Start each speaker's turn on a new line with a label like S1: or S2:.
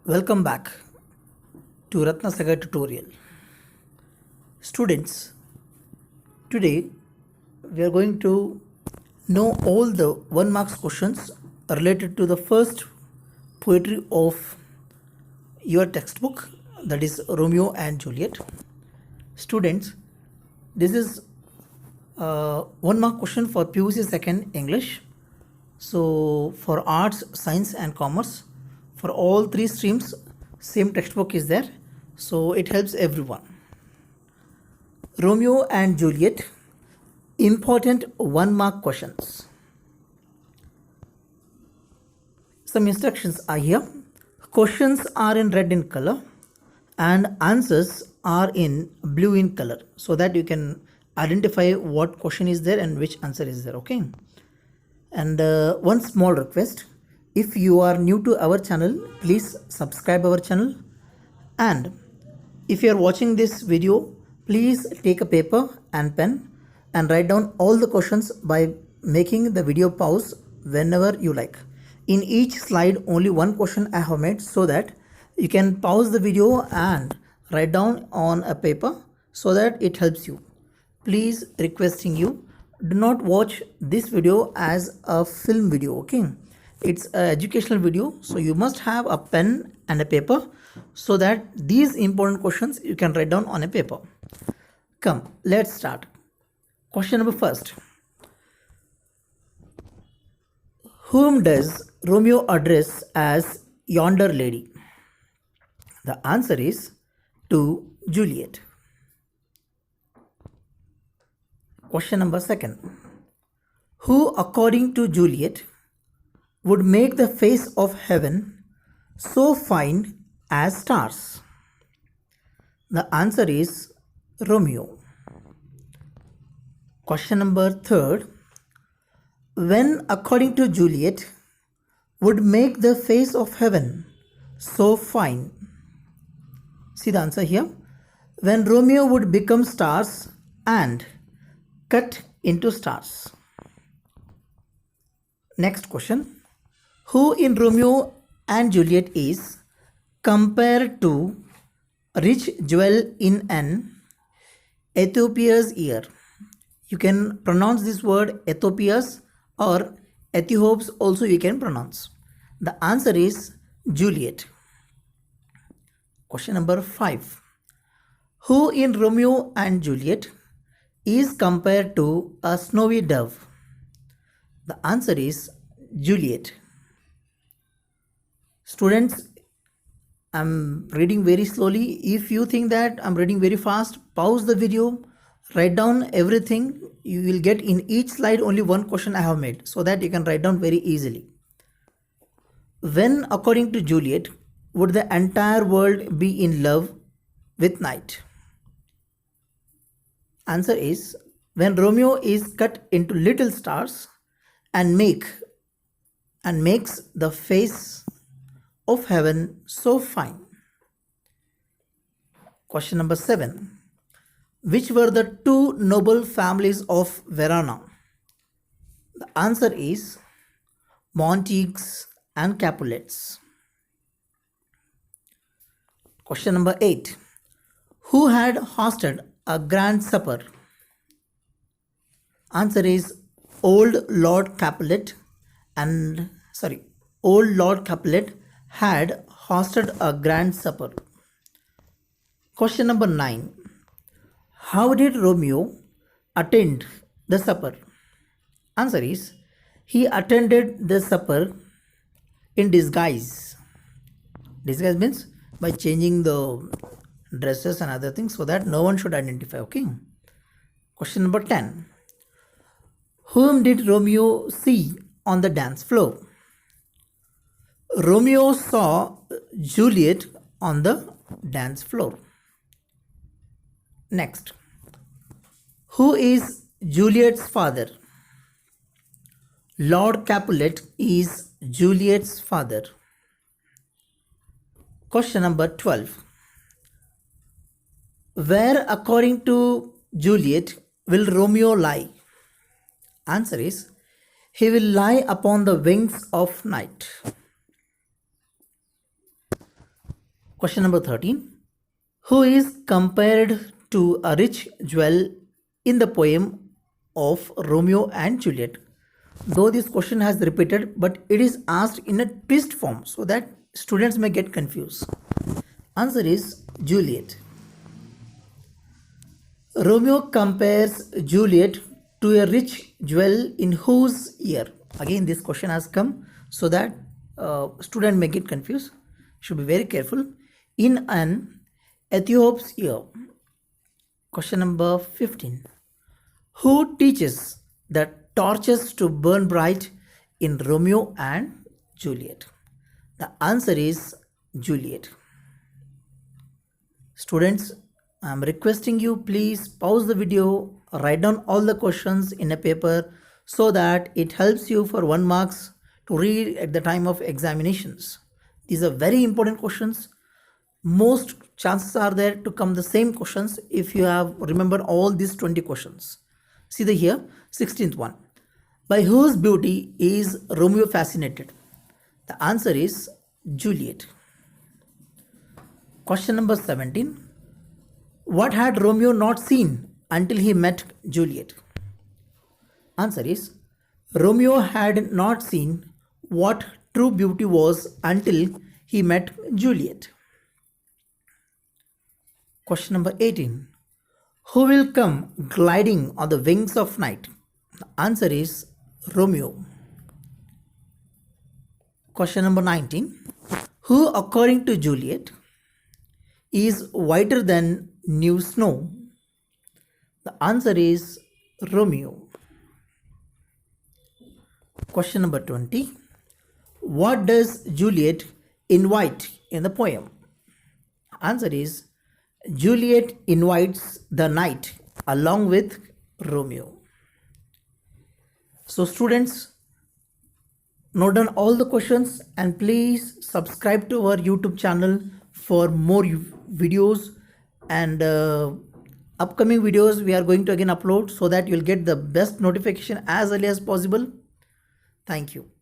S1: Welcome back to Ratna Saga tutorial. Students, today we are going to know all the 1 marks questions related to the first poetry of your textbook, that is Romeo and Juliet. Students, this is 1 mark question for PUC second English. So for arts, science and commerce, for all three streams, same textbook is there. So it helps everyone. Romeo and Juliet, important 1 mark questions. Some instructions are here. Questions are in red in color and answers are in blue in color, so that you can identify what question is there and which answer is there. Okay. And one small request, if you are new to our channel, please subscribe our channel, and if you are watching this video, please take a paper and pen and write down all the questions by making the video pause whenever you like. In each slide only one question I have made, so that you can pause the video and write down on a paper, so that it helps you. Please requesting you, do not watch this video as a film video. Okay, it's an educational video, so you must have a pen and a paper, so that these important questions you can write down on a paper. Come, let's start. Question number first. Whom does Romeo address as yonder lady? The answer is to Juliet. Question number second. Who, according to Juliet, would make the face of heaven so fine as stars? The answer is Romeo. Question number third. When, according to Juliet, would make the face of heaven so fine? See the answer here. When Romeo would become stars and cut into stars. Next question. Who in Romeo and Juliet is compared to rich jewel in an Ethiopia's ear? You can pronounce this word Ethiopia's or Ethiops also you can pronounce. The answer is Juliet. Question number 5. Who in Romeo and Juliet is compared to a snowy dove? The answer is Juliet. Students, I'm reading very slowly. If you think that I'm reading very fast, pause the video, write down everything. You will get in each slide only one question I have made, so that you can write down very easily. When, according to Juliet, would the entire world be in love with night? Answer is when Romeo is cut into little stars and makes the face of heaven so fine. Question number 7. Which were the two noble families of Verona? The answer is Montagues and Capulets. Question number 8. Who had hosted a grand supper? Answer is Old Lord Capulet had hosted a grand supper. Question number 9. How did Romeo attend the supper? Answer is he attended the supper in disguise. Disguise means by changing the dresses and other things, so that no one should identify. Okay. Question number 10. Whom did Romeo see on the dance floor? Romeo saw Juliet on the dance floor. Next. Who is Juliet's father? Lord Capulet is Juliet's father. Question number 12. Where, according to Juliet, will Romeo lie? Answer is he will lie upon the wings of night. Question number 13. Who is compared to a rich jewel in the poem of Romeo and Juliet? Though this question has repeated, but it is asked in a twist form so that students may get confused. Answer is Juliet. Romeo compares Juliet to a rich jewel in whose ear? Again, this question has come so that student may get confused. Should be very careful. In an Ethiop's ear. Question number 15. Who teaches the torches to burn bright in Romeo and Juliet? The answer is Juliet. Students, I am requesting you, please pause the video, write down all the questions in a paper so that it helps you for 1 marks to read at the time of examinations. These are very important questions. Most chances are there to come the same questions if you have remembered all these 20 questions. See the here, 16th one. By whose beauty is Romeo fascinated? The answer is Juliet. Question number 17. What had Romeo not seen until he met Juliet? Answer is Romeo had not seen what true beauty was until he met Juliet. Question number 18. Who will come gliding on the wings of night? The answer is Romeo. Question number 19. Who, according to Juliet, is whiter than new snow? The answer is Romeo. Question number 20. What does Juliet invite in the poem? Answer is Juliet invites the night along with Romeo. So students, note down all the questions and please subscribe to our YouTube channel for more videos, and upcoming videos we are going to again upload so that you'll get the best notification as early as possible. Thank you.